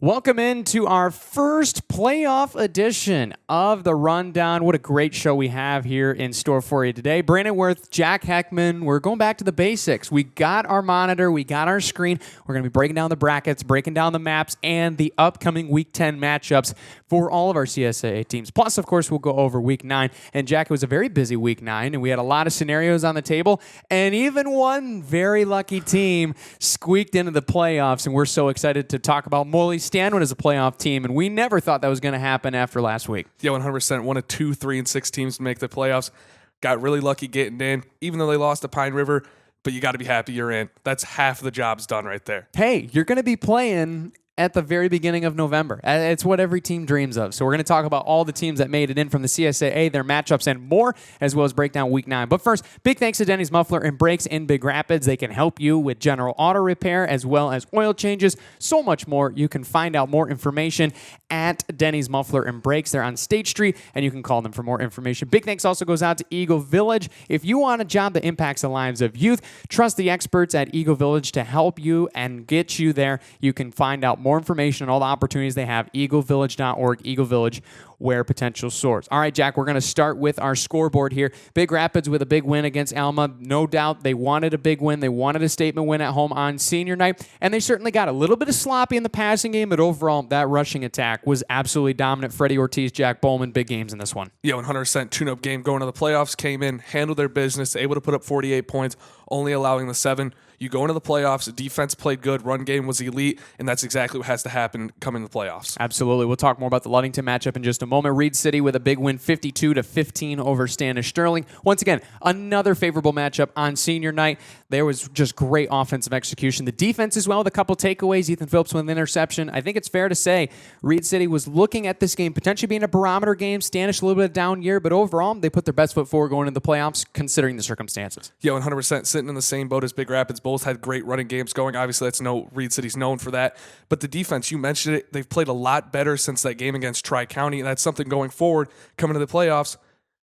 Welcome into our first playoff edition of the Rundown. What a great show we have here in store for you today. Brandon Worth, Jack Heckman, we're going back to the basics. We got our monitor, we got our screen. We're going to be breaking down the brackets, breaking down the maps, and the upcoming Week 10 matchups for all of our CSAA teams. Plus, of course, we'll go over Week 9. And Jack, it was a very busy Week 9, and we had a lot of scenarios on the table, and even one very lucky team squeaked into the playoffs, and we're so excited to talk about Morley Stanwood as a playoff team, and we never thought that was going to happen after last week. Yeah, 100%. One of 2, 3, and 6 teams to make the playoffs. Got really lucky getting in, even though they lost to Pine River, but you got to be happy you're in. That's half the job's done right there. Hey, you're going to be playing at the very beginning of November. It's what every team dreams of. So we're going to talk about all the teams that made it in from the CSAA, their matchups, and more, as well as break down Week 9. But first, big thanks to Denny's Muffler and Brakes in Big Rapids. They can help you with general auto repair as well as oil changes, so much more. You can find out more information at Denny's Muffler and Brakes. They're on State Street, and you can call them for more information. Big thanks also goes out to Eagle Village. If you want a job that impacts the lives of youth, trust the experts at Eagle Village to help you and get you there. You can find out more information on all the opportunities they have, eaglevillage.org, Eagle Village, where potential soars. All right, Jack, we're going to start with our scoreboard here. Big Rapids with a big win against Alma. No doubt they wanted a big win. They wanted a statement win at home on senior night, and they certainly got a little bit of sloppy in the passing game, but overall, that rushing attack was absolutely dominant. Freddie Ortiz, Jack Bowman, big games in this one. Yeah, 100% tune-up game going to the playoffs, came in, handled their business, able to put up 48 points, only allowing the 7. You go into the playoffs, the defense played good, run game was elite, and that's exactly what has to happen coming to the playoffs. Absolutely. We'll talk more about the Ludington matchup in just a moment. Reed City with a big win, 52-15 over Standish Sterling. Once again, another favorable matchup on senior night. There was just great offensive execution. The defense as well with a couple takeaways. Ethan Phillips with an interception. I think it's fair to say Reed City was looking at this game potentially being a barometer game. Standish a little bit of down year, but overall, they put their best foot forward going into the playoffs considering the circumstances. Yeah, 100% sitting in the same boat as Big Rapids. Both had great running games going. Obviously, Reed City's known for that. But the defense, you mentioned it, they've played a lot better since that game against Tri-County, and that's something going forward, coming to the playoffs.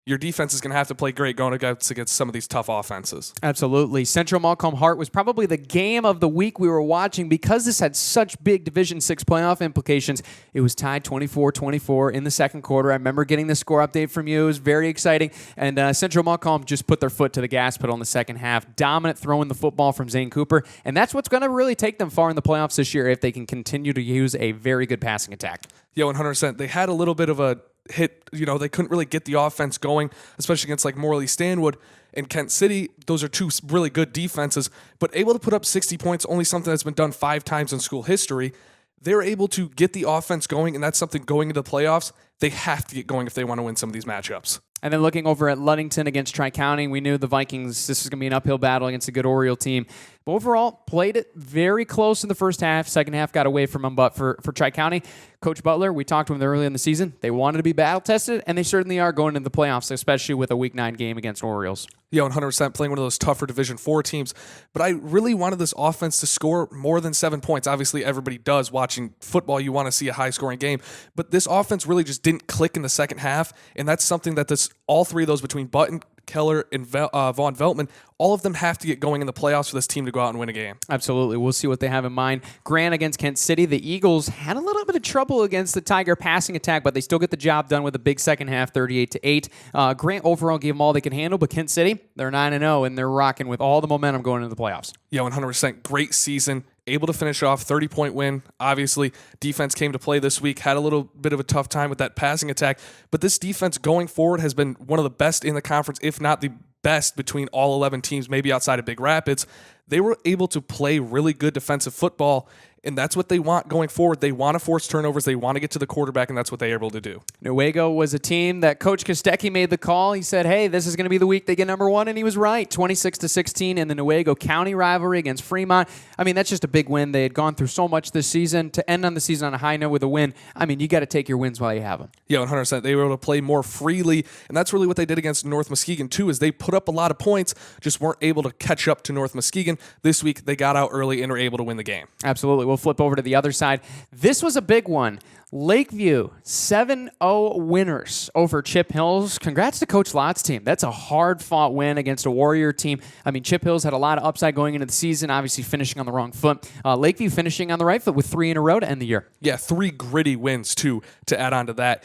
Your defense is going to have to play great going against some of these tough offenses. Absolutely. Central Montcalm Hart was probably the game of the week we were watching because this had such big Division 6 playoff implications. It was tied 24-24 in the second quarter. I remember getting the score update from you. It was very exciting. And Central Montcalm just put their foot to the gas pedal in the second half. Dominant throwing the football from Zane Cooper. And that's what's going to really take them far in the playoffs this year if they can continue to use a very good passing attack. Yeah, 100%. They had a little bit of a hit, they couldn't really get the offense going, especially against like Morley Stanwood and Kent City. Those are two really good defenses, but able to put up 60 points, only something that's been done 5 times in school history. They're able to get the offense going, and that's something going into the playoffs they have to get going if they want to win some of these matchups. And then looking over at Ludington against Tri-County, we knew the Vikings, this was going to be an uphill battle against a good Oriole team. But overall, played it very close in the first half. Second half got away from them. But for Tri-County, Coach Butler, we talked to him early in the season. They wanted to be battle-tested, and they certainly are going into the playoffs, especially with a Week 9 game against Orioles. Yeah, 100% playing one of those tougher Division 4 teams. But I really wanted this offense to score more than 7 points. Obviously, everybody does watching football. You want to see a high-scoring game. But this offense really just didn't click in the second half, and that's something that all 3 of those between Button, Keller, and Vaughn Veltman, all of them have to get going in the playoffs for this team to go out and win a game. Absolutely. We'll see what they have in mind. Grant against Kent City. The Eagles had a little bit of trouble against the Tiger passing attack, but they still get the job done with a big second half, 38-8. Grant overall gave them all they could handle, but Kent City, they're 9-0, and they're rocking with all the momentum going into the playoffs. Yeah, 100%. Great season. Able to finish off, 30-point win. Obviously, defense came to play this week, had a little bit of a tough time with that passing attack, but this defense going forward has been one of the best in the conference, if not the best between all 11 teams, maybe outside of Big Rapids. They were able to play really good defensive football, and that's what they want going forward. They want to force turnovers. They want to get to the quarterback, and that's what they're able to do. Newaygo was a team that Coach Kostecki made the call. He said, hey, this is going to be the week they get number 1, and he was right. 26-16 in the Newaygo County rivalry against Fremont. I mean, that's just a big win. They had gone through so much this season. To end on the season on a high note with a win, I mean, you got to take your wins while you have them. Yeah, 100%. They were able to play more freely, and that's really what they did against North Muskegon, too, is they put up a lot of points, just weren't able to catch up to North Muskegon. game. This week, they got out early and were able to win the game. Absolutely. We'll flip over to the other side. This was a big one. Lakeview, 7-0 winners over Chip Hills. Congrats to Coach Lott's team. That's a hard-fought win against a Warrior team. I mean, Chip Hills had a lot of upside going into the season, obviously finishing on the wrong foot. Lakeview finishing on the right foot with 3 in a row to end the year. Yeah, 3 gritty wins, too, to add on to that.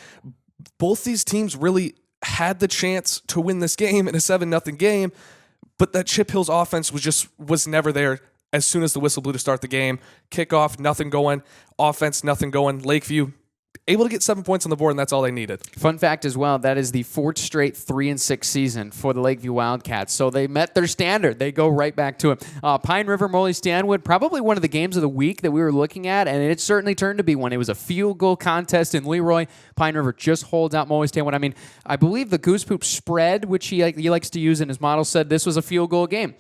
Both these teams really had the chance to win this game in a 7-0 game, but that Chip Hills offense was never there. As soon as the whistle blew to start the game, kickoff, nothing going. Offense, nothing going. Lakeview, able to get 7 points on the board, and that's all they needed. Fun fact as well, that is the 4th straight 3-6 season for the Lakeview Wildcats. So they met their standard. They go right back to it. Pine River, Morley, Stanwood, probably one of the games of the week that we were looking at, and it certainly turned to be one. It was a field goal contest in Leroy. Pine River just holds out Morley, Stanwood. I mean, I believe the Goose Poop spread, which he likes to use in his model, said this was a field goal game.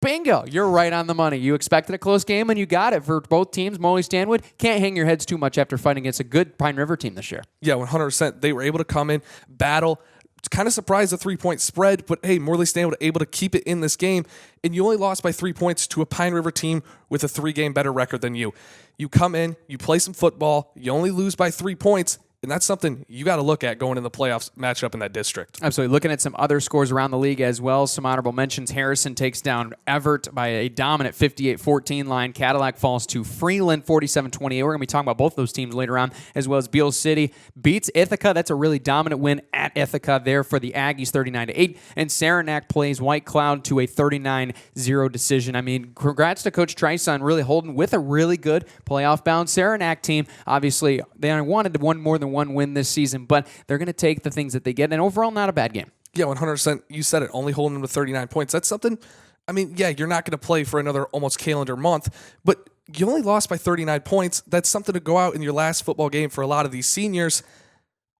Bingo. You're right on the money. You expected a close game, and you got it for both teams. Morley, Stanwood, can't hang your heads too much after fighting against a good Pine River team this year. Yeah, 100%. They were able to come in, battle, kind of surprised the 3-point spread, but hey, Morley Stanwood able to keep it in this game, and you only lost by 3 points to a Pine River team with a 3-game better record than you. You come in, you play some football, you only lose by 3 points, and that's something you got to look at going in the playoffs matchup in that district. Absolutely. Looking at some other scores around the league as well. Some honorable mentions. Harrison takes down Everett by a dominant 58-14 line. Cadillac falls to Freeland 47-28. We're going to be talking about both those teams later on, as well as Beale City beats Ithaca. That's a really dominant win at Ithaca there for the Aggies, 39-8. And Saranac plays White Cloud to a 39-0 decision. I mean, congrats to Coach Trice on really holding with a really good playoff-bound Saranac team. Obviously, they wanted one more than one win this season, but they're going to take the things that they get, and overall, not a bad game. Yeah, 100%. You said it, only holding them to 39 points. That's something, I mean, yeah, you're not going to play for another almost calendar month, but you only lost by 39 points. That's something to go out in your last football game for a lot of these seniors.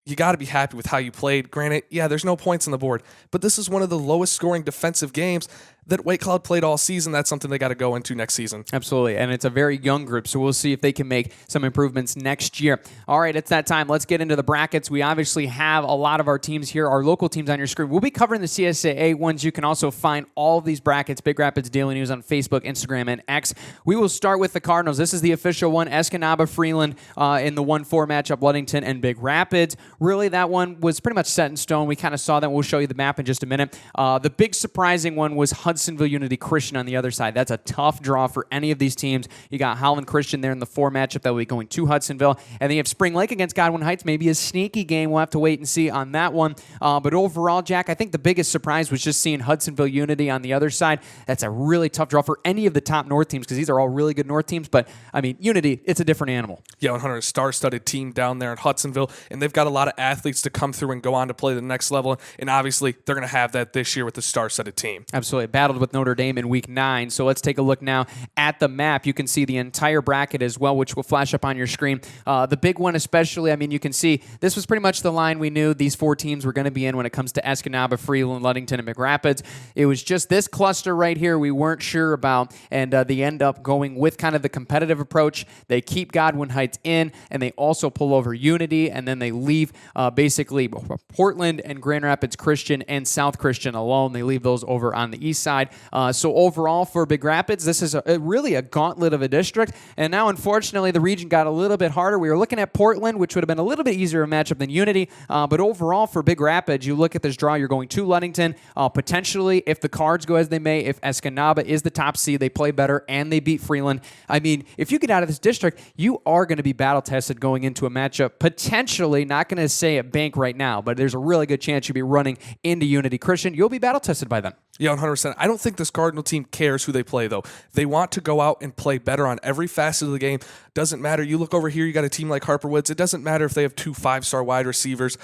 You got to be happy with how you played. Granted, yeah, there's no points on the board, but this is one of the lowest scoring defensive games that White Cloud played all season. That's something they got to go into next season. Absolutely, and it's a very young group, so we'll see if they can make some improvements next year. All right, it's that time. Let's get into the brackets. We obviously have a lot of our teams here, our local teams on your screen. We'll be covering the CSAA ones. You can also find all of these brackets, Big Rapids Daily News, on Facebook, Instagram, and X. We will start with the Cardinals. This is the official one, Escanaba, Freeland in the 1-4 matchup, Ludington and Big Rapids. Really, that one was pretty much set in stone. We kind of saw that. We'll show you the map in just a minute. The big surprising one was Hudsonville Unity Christian on the other side. That's a tough draw for any of these teams. You got Holland Christian there in the 4 matchup that will be going to Hudsonville. And then you have Spring Lake against Godwin Heights. Maybe a sneaky game. We'll have to wait and see on that one. But overall, Jack, I think the biggest surprise was just seeing Hudsonville Unity on the other side. That's a really tough draw for any of the top North teams because these are all really good North teams. But, I mean, Unity, it's a different animal. Yeah, 100 star-studded team down there in Hudsonville. And they've got a lot of athletes to come through and go on to play the next level. And obviously, they're going to have that this year with the star-studded team. Absolutely. Battled with Notre Dame in week 9. So let's take a look now at the map. You can see the entire bracket as well, which will flash up on your screen. The big one especially, I mean, you can see this was pretty much the line we knew these 4 teams were going to be in when it comes to Escanaba, Freeland, Ludington, and McRapids. It was just this cluster right here we weren't sure about, and they end up going with kind of the competitive approach. They keep Godwin Heights in, and they also pull over Unity, and then they leave basically Portland and Grand Rapids Christian and South Christian alone. They leave those over on the east side. So overall, for Big Rapids, this is really a gauntlet of a district, and now unfortunately the region got a little bit harder. We were looking at Portland, which would have been a little bit easier a matchup than Unity, but overall for Big Rapids, you look at this draw, you're going to Ludington, potentially, if the cards go as they may, if Escanaba is the top seed, they play better, and they beat Freeland. I mean, if you get out of this district, you are going to be battle-tested going into a matchup, potentially, not going to say at bank right now, but there's a really good chance you'll be running into Unity Christian. You'll be battle-tested by them. Yeah, 100%. I don't think this Cardinal team cares who they play, though. They want to go out and play better on every facet of the game. Doesn't matter. You look over here, you got a team like Harper Woods. It doesn't matter if they have 2 5-star wide receivers,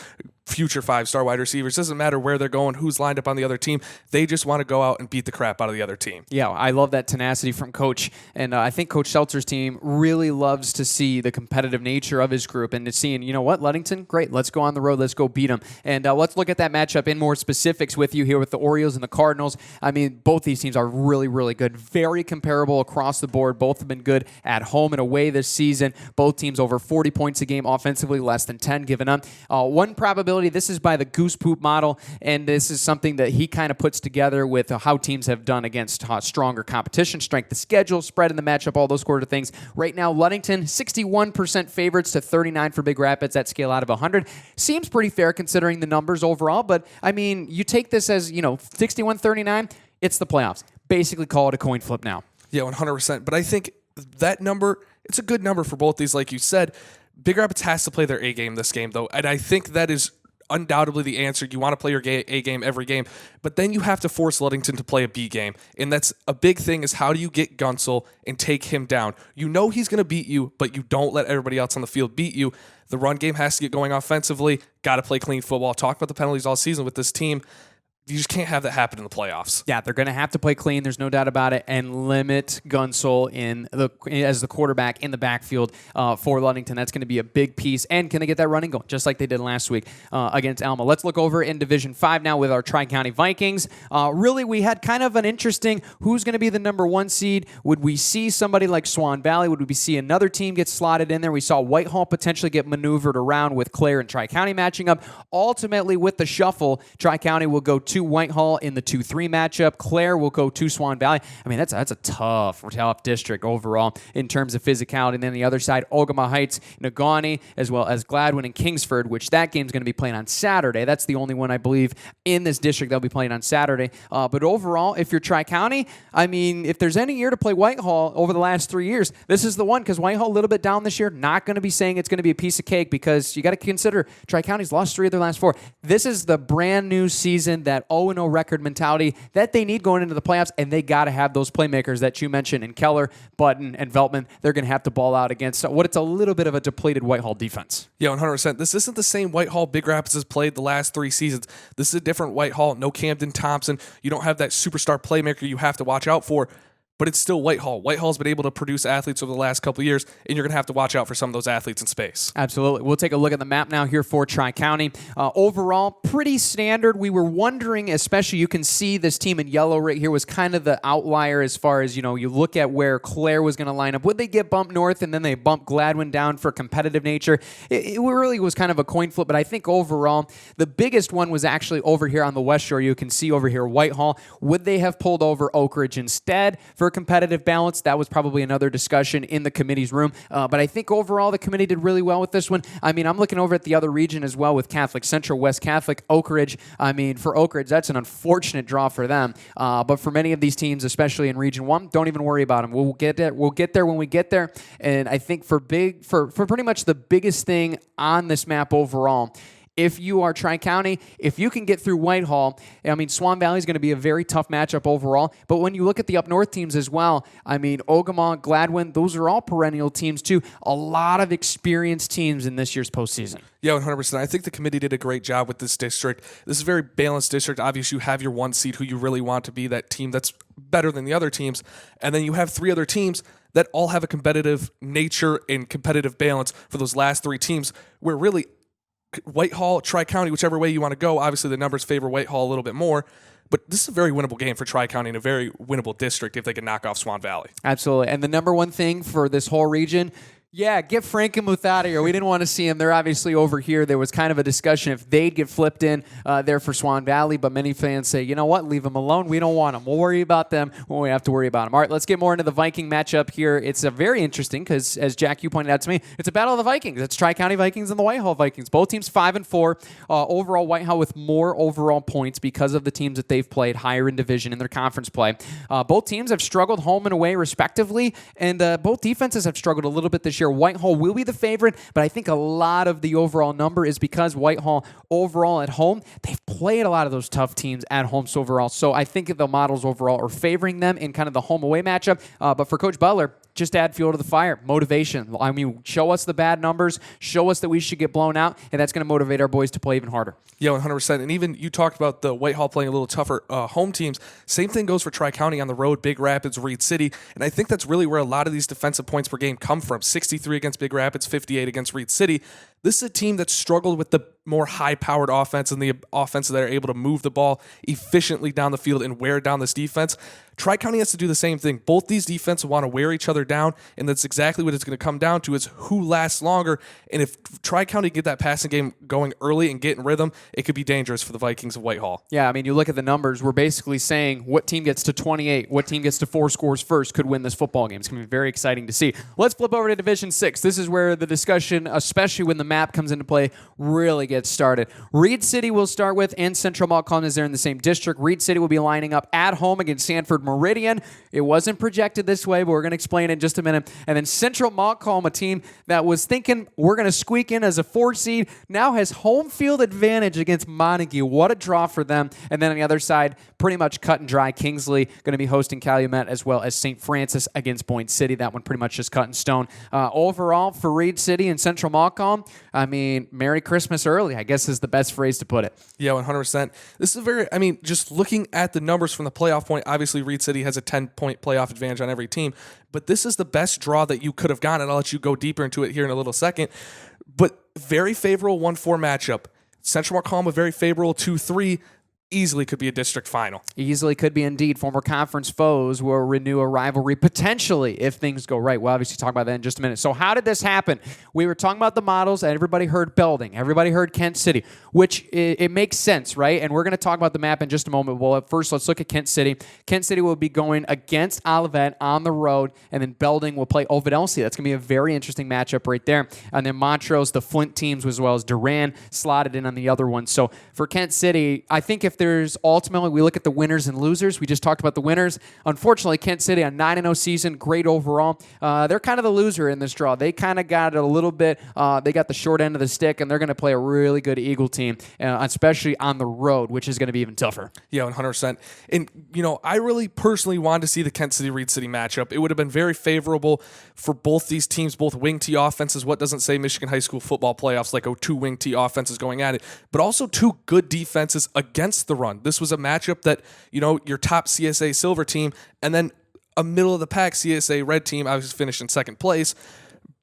future 5-star wide receivers. Doesn't matter where they're going, who's lined up on the other team. They just want to go out and beat the crap out of the other team. Yeah, I love that tenacity from Coach. And I think Coach Seltzer's team really loves to see the competitive nature of his group and to seeing, you know what, Ludington, great, let's go on the road, let's go beat them. And let's look at that matchup in more specifics with you here with the Orioles and the Cardinals. I mean, both these teams are really, really good. Very comparable across the board. Both have been good at home and away this season. Both teams over 40 points a game offensively, less than 10 given up. One probability ability. This is by the Goose Poop model, and this is something that he kind of puts together with how teams have done against stronger competition, strength of schedule, spread in the matchup, all those sort of things. Right now, Ludington, 61% favorites to 39 for Big Rapids. That scale out of 100 seems pretty fair considering the numbers overall, but I mean, you take this as, 61-39, it's the playoffs. Basically call it a coin flip now. Yeah, 100%. But I think that number, it's a good number for both these, like you said. Big Rapids has to play their A game this game, though, and I think that is undoubtedly the answer. You want to play your A game every game, but then you have to force Ludington to play a B game, and that's a big thing is how do you get Gunsel and take him down? You know he's going to beat you, but you don't let everybody else on the field beat you. The run game has to get going offensively. Got to play clean football. Talk about the penalties all season with this team. You just can't have that happen in the playoffs. Yeah, they're going to have to play clean. There's no doubt about it, and limit Gunsel as the quarterback in the backfield for Ludington. That's going to be a big piece. And can they get that running going, just like they did last week against Alma? Let's look over in Division 5 now with our Tri-County Vikings. Really, we had kind of an interesting who's going to be the number 1 seed. Would we see somebody like Swan Valley? Would we see another team get slotted in there? We saw Whitehall potentially get maneuvered around with Clare and Tri-County matching up. Ultimately, with the shuffle, Tri-County will go to Whitehall in the 2-3 matchup. Clare will go to Swan Valley. I mean, that's a tough district overall in terms of physicality. And then the other side, Ogama Heights, Negaunee, as well as Gladwin and Kingsford, which that game's going to be playing on Saturday. That's the only one, I believe, in this district they'll be playing on Saturday. But overall, if you're Tri-County, I mean, if there's any year to play Whitehall over the last 3 years, this is the one, because Whitehall a little bit down this year. Not going to be saying it's going to be a piece of cake, because you got to consider Tri-County's lost 3 of their last 4. This is the brand new season, that 0-0 record mentality that they need going into the playoffs, and they got to have those playmakers that you mentioned in Keller, Button, and Veltman. They're going to have to ball out against what it's a little bit of a depleted Whitehall defense. Yeah, 100%. This isn't the same Whitehall Big Rapids has played the last 3 seasons. This is a different Whitehall. No Camden Thompson. You don't have that superstar playmaker you have to watch out for. But it's still Whitehall. Whitehall's been able to produce athletes over the last couple of years, and you're going to have to watch out for some of those athletes in space. Absolutely. We'll take a look at the map now here for Tri-County. Overall, pretty standard. We were wondering, especially you can see this team in yellow right here was kind of the outlier as far as, you look at where Clare was going to line up. Would they get bumped north, and then they bumped Gladwin down for competitive nature? It really was kind of a coin flip, but I think overall, the biggest one was actually over here on the West Shore. You can see over here Whitehall. Would they have pulled over Oak Ridge instead for competitive balance? That was probably another discussion in the committee's room. But I think overall the committee did really well with this one. I mean, I'm looking over at the other region as well with Catholic Central, West Catholic, Oak Ridge. I mean, for Oak Ridge, that's an unfortunate draw for them. But for many of these teams, especially in Region 1, don't even worry about them. We'll get there. We'll get there when we get there. And I think for pretty much the biggest thing on this map overall, if you are Tri-County, if you can get through Whitehall, I mean, Swan Valley is going to be a very tough matchup overall. But when you look at the up north teams as well, I mean, Ogama, Gladwin, those are all perennial teams too. A lot of experienced teams in this year's postseason. Yeah, 100%. I think the committee did a great job with this district. This is a very balanced district. Obviously, you have your 1 seed who you really want to be that team that's better than the other teams. And then you have 3 other teams that all have a competitive nature and competitive balance for those last 3 teams, where really Whitehall, Tri-County, whichever way you want to go. Obviously, the numbers favor Whitehall a little bit more. But this is a very winnable game for Tri-County and a very winnable district if they can knock off Swan Valley. Absolutely. And the number one thing for this whole region, yeah, get Frankenmuth out of here. We didn't want to see him. They're obviously over here. There was kind of a discussion if they'd get flipped in there for Swan Valley, but many fans say, you know what, leave them alone. We don't want them. We'll worry about them when we have to worry about them. All right, let's get more into the Viking matchup here. It's a very interesting because, as Jack, you pointed out to me, it's a battle of the Vikings. It's Tri-County Vikings and the Whitehall Vikings. Both teams 5-4. Overall, Whitehall with more overall points because of the teams that they've played higher in division in their conference play. Both teams have struggled home and away respectively, and both defenses have struggled a little bit this year. Whitehall will be the favorite, but I think a lot of the overall number is because Whitehall overall at home, they've played a lot of those tough teams at home so overall. So I think the models overall are favoring them in kind of the home-away matchup. But for Coach Butler, just add fuel to the fire. Motivation. I mean, show us the bad numbers. Show us that we should get blown out, and that's going to motivate our boys to play even harder. Yeah, 100%. And even you talked about the Whitehall playing a little tougher home teams. Same thing goes for Tri-County on the road, Big Rapids, Reed City. And I think that's really where a lot of these defensive points per game come from. 63 against Big Rapids, 58 against Reed City. This is a team that struggled with the more high-powered offense and the offense that are able to move the ball efficiently down the field and wear down this defense. Tri-County has to do the same thing. Both these defenses want to wear each other down, and that's exactly what it's going to come down to, is who lasts longer. And if Tri-County get that passing game going early and get in rhythm, it could be dangerous for the Vikings of Whitehall. Yeah, I mean, you look at the numbers, we're basically saying what team gets to 28, what team gets to 4 scores first could win this football game. It's going to be very exciting to see. Let's flip over to Division 6. This is where the discussion, especially when the map comes into play, really gets started. Reed City will start with, and Central Montcalm is there in the same district. Reed City will be lining up at home against Sanford Meridian. It wasn't projected this way, but we're going to explain it in just a minute. And then Central Montcalm, a team that was thinking we're going to squeak in as a 4 seed, now has home field advantage against Montague. What a draw for them. And then on the other side, pretty much cut and dry. Kingsley going to be hosting Calumet, as well as St. Francis against Boyne City. That one pretty much just cut in stone. Overall, for Reed City and Central Montcalm, I mean, Merry Christmas early, I guess is the best phrase to put it. Yeah, 100%. This is just looking at the numbers from the playoff point, obviously Reed City has a 10-point playoff advantage on every team, but this is the best draw that you could have gotten, and I'll let you go deeper into it here in a little second. But very favorable 1-4 matchup. Central Montcalm, a very favorable 2-3. Easily could be a district final. Easily could be indeed. Former conference foes will renew a rivalry potentially if things go right. We'll obviously talk about that in just a minute. So how did this happen? We were talking about the models, and everybody heard Belding. Everybody heard Kent City, which it makes sense, right? And we're going to talk about the map in just a moment. Well, first, let's look at Kent City. Kent City will be going against Olivet on the road, and then Belding will play Ovid Elsie. That's going to be a very interesting matchup right there. And then Montrose, the Flint teams, as well as Duran, slotted in on the other one. So for Kent City, I think if there's ultimately, we look at the winners and losers. We just talked about the winners. Unfortunately, Kent City, a 9-0 season, great overall. They're kind of the loser in this draw. They kind of got it a little bit. They got the short end of the stick, and they're going to play a really good Eagle team, especially on the road, which is going to be even tougher. Yeah, 100%. And, I really personally wanted to see the Kent City-Reed City matchup. It would have been very favorable for both these teams, both wing T offenses. What doesn't say Michigan high school football playoffs, like 2 wing T offenses going at it, but also 2 good defenses against the run. This was a matchup that, your top CSA silver team and then a middle of the pack CSA red team obviously finished in second place.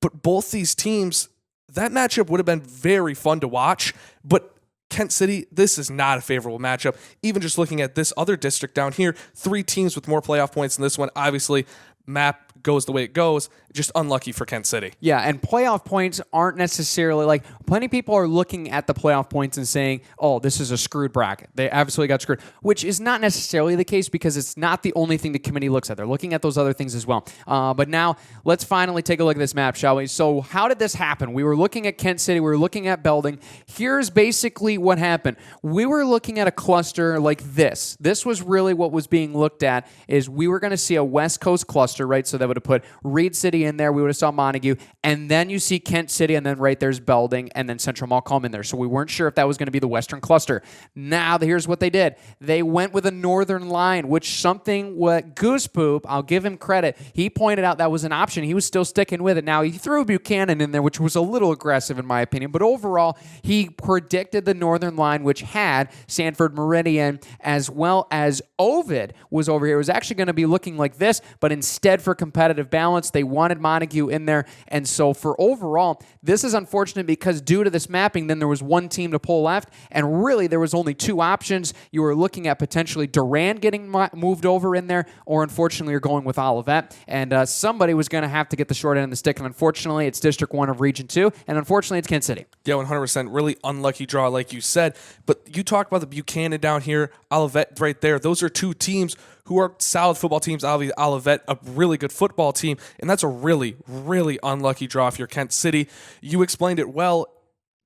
But both these teams, that matchup would have been very fun to watch. But Kent City, this is not a favorable matchup. Even just looking at this other district down here, 3 teams with more playoff points than this one. Obviously, map goes the way it goes. Just unlucky for Kent City. Yeah, and playoff points aren't necessarily plenty of people are looking at the playoff points and saying, oh, this is a screwed bracket. They absolutely got screwed, which is not necessarily the case because it's not the only thing the committee looks at. They're looking at those other things as well. But now let's finally take a look at this map, shall we? So how did this happen? We were looking at Kent City. We were looking at Belding. Here's basically what happened. We were looking at a cluster like this. This was really what was being looked at, is we were going to see a West Coast cluster, right? So that would have put Reed City in there. We would have saw Montague. And then you see Kent City, and then right there's Belding, and then Central Montcalm in there. So we weren't sure if that was going to be the Western cluster. Now, here's what they did. They went with a northern line, which what Goose Poop, I'll give him credit, he pointed out that was an option. He was still sticking with it. Now, he threw Buchanan in there, which was a little aggressive in my opinion. But overall, he predicted the northern line, which had Sanford Meridian as well as Ovid was over here. It was actually going to be looking like this, but instead for competitive balance, they wanted Montague in there. And so for overall, this is unfortunate because due to this mapping, then there was one team to pull left, and really there was only 2 options. You were looking at potentially Duran getting moved over in there, or unfortunately you're going with Olivet, and somebody was going to have to get the short end of the stick, and unfortunately it's District 1 of Region 2, and unfortunately it's Kent City. Yeah, 100%. Really unlucky draw, like you said. But you talked about the Buchanan down here, Olivet right there. Those are 2 teams who are solid football teams. Olivet, a really good football team, and that's a really, really unlucky draw if you're Kent City. You explained it well.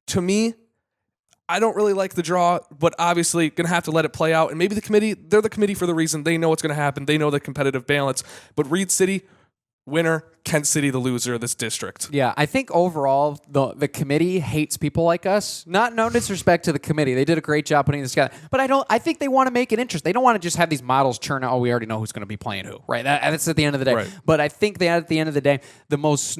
To me, I don't really like the draw, but obviously going to have to let it play out. And maybe the committee, they're the committee for the reason. They know what's going to happen. They know the competitive balance. But Reed City, winner, Kent City, the loser of this district. Yeah, I think overall the committee hates people like us. No disrespect to the committee. They did a great job putting this together. But I think they want to make it interesting. They don't want to just have these models churn out, oh, we already know who's going to be playing who, right? That's at the end of the day. Right. But I think at the end of the day, the most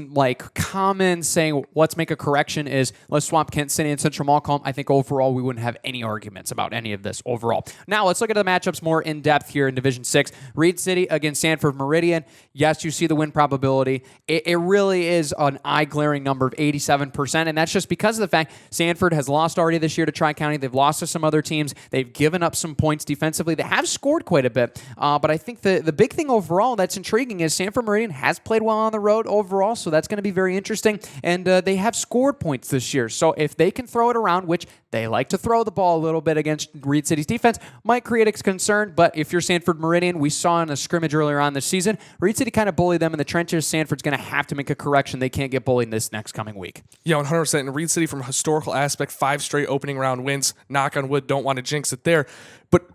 common saying, let's make a correction is let's swap Kent City and Central Montcalm. I think overall we wouldn't have any arguments about any of this overall. Now let's look at the matchups more in depth here in Division 6. Reed City against Sanford Meridian. Yes, you see the win probability. statistically, it really is an eye-glaring number of 87%, and that's just because of the fact Sanford has lost already this year to Tri-County. They've lost to some other teams. They've given up some points defensively. They have scored quite a bit, but I think the big thing overall that's intriguing is Sanford Meridian has played well on the road overall, so that's going to be very interesting, and they have scored points this year. So if they can throw it around, which they like to throw the ball a little bit against Reed City's defense, might create a concern, but if you're Sanford Meridian, we saw in a scrimmage earlier on this season, Reed City kind of bullied them in the trenches. Sanford's going to have to make a correction. They can't get bullied this next coming week. Yeah, 100%. And Reed City, from a historical aspect, 5 straight opening round wins. Knock on wood, don't want to jinx it there. But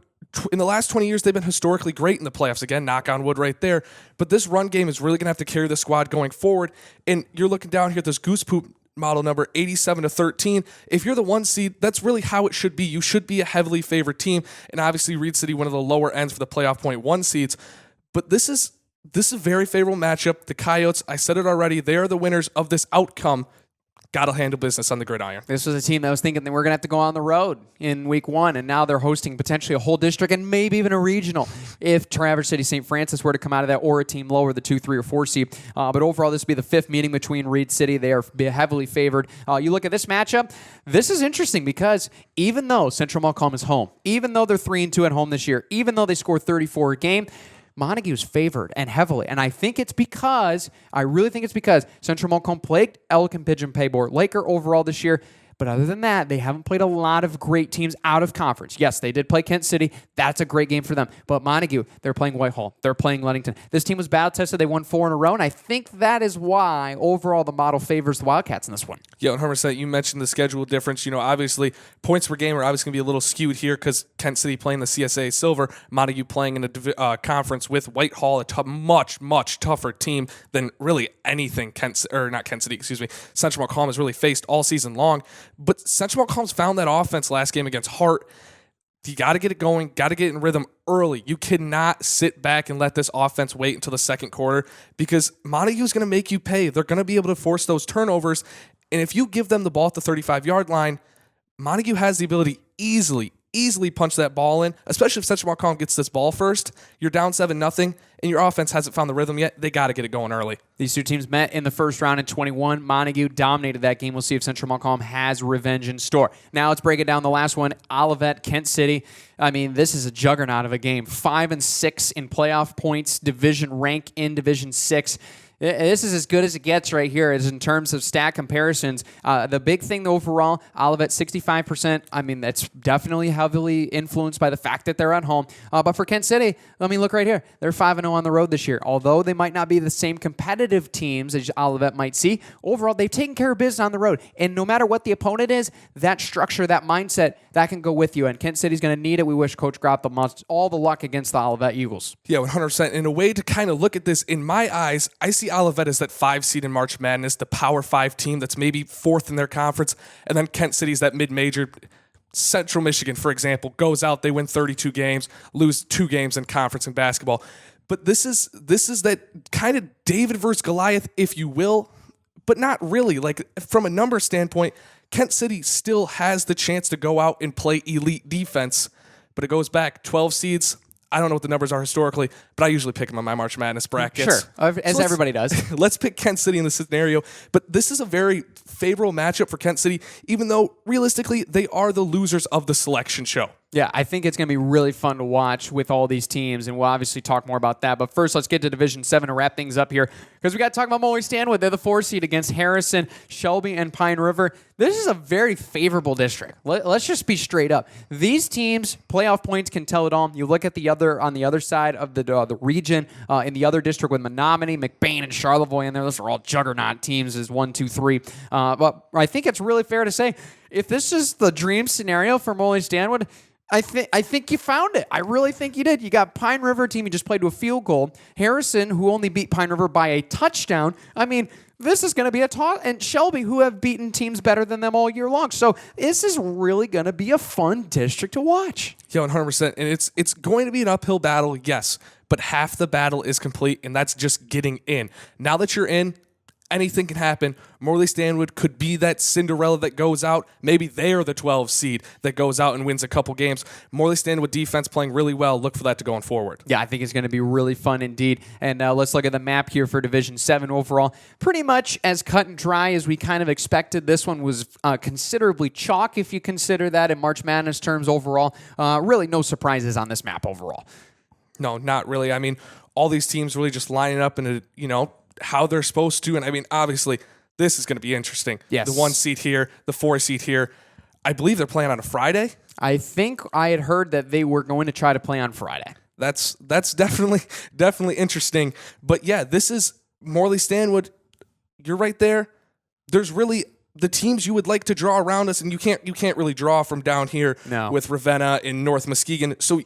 in the last 20 years, they've been historically great in the playoffs. Again, knock on wood right there. But this run game is really going to have to carry the squad going forward. And you're looking down here at this goose poop model number 87-13. If you're the 1 seed, that's really how it should be. You should be a heavily favored team. And obviously, Reed City, one of the lower ends for the playoff point 1 seeds. But this is a very favorable matchup. The Coyotes, I said it already, they are the winners of this outcome. Got to handle business on the gridiron. This was a team that was thinking that we're going to have to go on the road in week 1, and now they're hosting potentially a whole district and maybe even a regional if Traverse City St. Francis were to come out of that, or a team lower, the 2, 3, or 4 seed. But overall, this would be the 5th meeting between Reed City. They are heavily favored. You look at this matchup, this is interesting because even though Central Montcalm is home, even though they're 3-2 at home this year, even though they score 34 a game, Montague's favored and heavily. And I really think it's because Central Montcalm played Elk and Pigeon Paybor Laker overall this year. But other than that, they haven't played a lot of great teams out of conference. Yes, they did play Kent City. That's a great game for them. But Montague, they're playing Whitehall. They're playing Ludington. This team was battle-tested. They won 4 in a row, and I think that is why overall the model favors the Wildcats in this one. Yeah, 100%. You mentioned the schedule difference. Obviously, points per game are obviously going to be a little skewed here because Kent City playing the CSAA Silver, Montague playing in a conference with Whitehall, a much, much tougher team than really anything Central Montcalm has really faced all season long. But Central Montcalm's found that offense last game against Hart. You got to get it going, got to get in rhythm early. You cannot sit back and let this offense wait until the second quarter because Montague's going to make you pay. They're going to be able to force those turnovers. And if you give them the ball at the 35-yard line, Montague has the ability easily punch that ball in, especially if Central Montcalm gets this ball first. You're down 7-0, and your offense hasn't found the rhythm yet. They got to get it going early. These two teams met in the first round in 21. Montague dominated that game. We'll see if Central Montcalm has revenge in store. Now let's break it down. The last one, Olivet, Kent City. I mean, this is a juggernaut of a game. 5-6 in playoff points, division rank in Division 6. This is as good as it gets right here as in terms of stat comparisons. The big thing overall, Olivet 65%. I mean, that's definitely heavily influenced by the fact that they're at home. But for Kent City, I mean, look right here. They're 5-0 on the road this year. Although they might not be the same competitive teams as Olivet might see, overall, they've taken care of business on the road. And no matter what the opponent is, that structure, that mindset, that can go with you. And Kent City's going to need it. We wish Coach Gropp all the luck against the Olivet Eagles. Yeah, 100%. In a way to kind of look at this, in my eyes, I see Olivet as that 5 seed in March Madness, the Power 5 team that's maybe 4th in their conference, and then Kent City's that mid-major. Central Michigan, for example, goes out, they win 32 games, lose 2 games in conference in basketball. But this is that kind of David versus Goliath, if you will, but not really. Like, from a number standpoint, Kent City still has the chance to go out and play elite defense, but it goes back 12 seeds. I don't know what the numbers are historically, but I usually pick them on my March Madness brackets. Sure, as everybody does. Let's pick Kent City in this scenario. But this is a very favorable matchup for Kent City, even though realistically they are the losers of the selection show. Yeah, I think it's going to be really fun to watch with all these teams, and we'll obviously talk more about that. But first, let's get to Division 7 to wrap things up here, because we got to talk about Morley Stanwood. They're the 4 seed against Harrison, Shelby, and Pine River. This is a very favorable district. Let's just be straight up. These teams, playoff points can tell it all. You look at on the other side of the region, in the other district with Menominee, McBain, and Charlevoix in there. Those are all juggernaut teams as 1, 2, 3. But I think it's really fair to say, if this is the dream scenario for Morley Stanwood, I think you found it. I really think you did. You got Pine River, team you just played to a field goal. Harrison, who only beat Pine River by a touchdown. I mean, this is going to be and Shelby, who have beaten teams better than them all year long. So this is really going to be a fun district to watch. Yeah, 100%. And it's going to be an uphill battle, yes, but half the battle is complete, and that's just getting in. Now that you're in, anything can happen. Morley Stanwood could be that Cinderella that goes out. Maybe they are the 12 seed that goes out and wins a couple games. Morley Stanwood defense playing really well. Look for that to going forward. Yeah, I think it's going to be really fun indeed. And let's look at the map here for Division 7 overall. Pretty much as cut and dry as we kind of expected. This one was considerably chalk if you consider that in March Madness terms overall. Really no surprises on this map overall. No, not really. I mean, all these teams really just lining up in how they're supposed to. And I mean, obviously, this is going to be interesting. Yes. The 1 seat here, the 4 seat here. I believe they're playing on a Friday. I think I had heard that they were going to try to play on Friday. That's definitely interesting. But yeah, this is Morley Stanwood. You're right there. There's really the teams you would like to draw around us, and you can't really draw from down here with Ravenna and North Muskegon. So,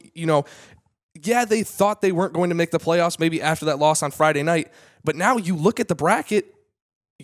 yeah, they thought they weren't going to make the playoffs maybe after that loss on Friday night. But now you look at the bracket,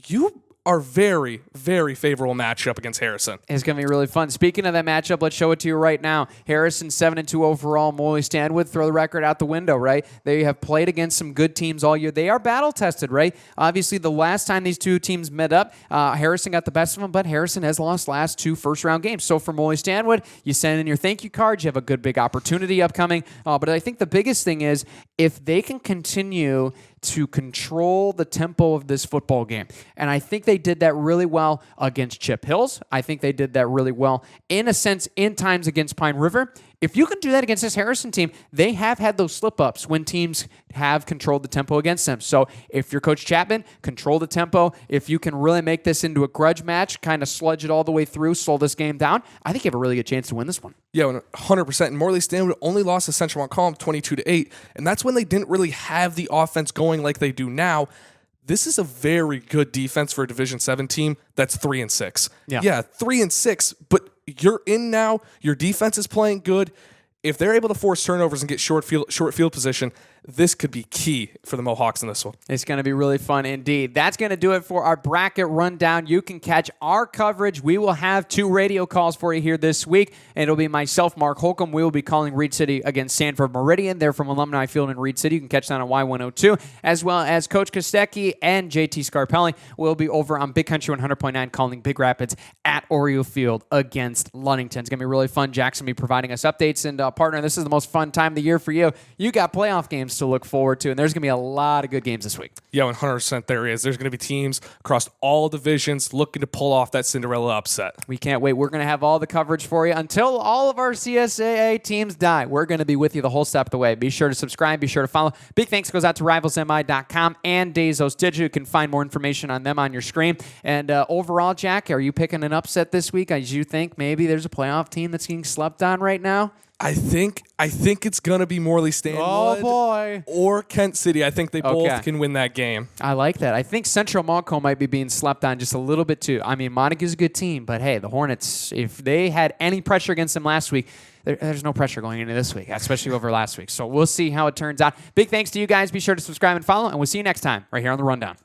you are very, very favorable matchup against Harrison. It's going to be really fun. Speaking of that matchup, let's show it to you right now. Harrison 7-2 overall. Morley Stanwood, throw the record out the window, right? They have played against some good teams all year. They are battle-tested, right? Obviously, the last time these two teams met up, Harrison got the best of them, but Harrison has lost last 2 first-round games. So for Morley Stanwood, you send in your thank you cards. You have a good big opportunity upcoming. But I think the biggest thing is if they can continue to control the tempo of this football game. And I think they did that really well against Chip Hills. I think they did that really well, in a sense, in times against Pine River. If you can do that against this Harrison team, they have had those slip-ups when teams have controlled the tempo against them. So if you're Coach Chapman, control the tempo. If you can really make this into a grudge match, kind of sludge it all the way through, slow this game down, I think you have a really good chance to win this one. Yeah, 100%. And Morley Stanwood only lost to Central Montcalm 22-8, and that's when they didn't really have the offense going like they do now. This is a very good defense for a Division 7 team that's 3-6. Yeah, 3-6, but you're in now. Your defense is playing good. If they're able to force turnovers and get short field position, this could be key for the Mohawks in this one. It's going to be really fun indeed. That's going to do it for our bracket rundown. You can catch our coverage. We will have 2 radio calls for you here this week, and it'll be myself, Mark Holcomb. We will be calling Reed City against Sanford Meridian. They're from Alumni Field in Reed City. You can catch that on Y102, as well as Coach Kostecki and JT Scarpelli will be over on Big Country 100.9 calling Big Rapids at Oriole Field against Ludington. It's going to be really fun. Jackson will be providing us updates, and partner, this is the most fun time of the year for you. You got playoff games to look forward to, and there's going to be a lot of good games this week. Yeah, 100% there is. There's going to be teams across all divisions looking to pull off that Cinderella upset. We can't wait. We're going to have all the coverage for you until all of our CSAA teams die. We're going to be with you the whole step of the way. Be sure to subscribe. Be sure to follow. Big thanks goes out to RivalsMI.com and Dazos Digital. You can find more information on them on your screen. And overall, Jack, are you picking an upset this week? As you think maybe there's a playoff team that's getting slept on right now? I think it's going to be Morley Stanwood. Oh, boy. Or Kent City. I think they both can win that game. I like that. I think Central Montcalm might be being slept on just a little bit too. I mean, Montague's a good team, but hey, the Hornets, if they had any pressure against them last week, there's no pressure going into this week, especially over last week. So we'll see how it turns out. Big thanks to you guys. Be sure to subscribe and follow, and we'll see you next time right here on The Rundown.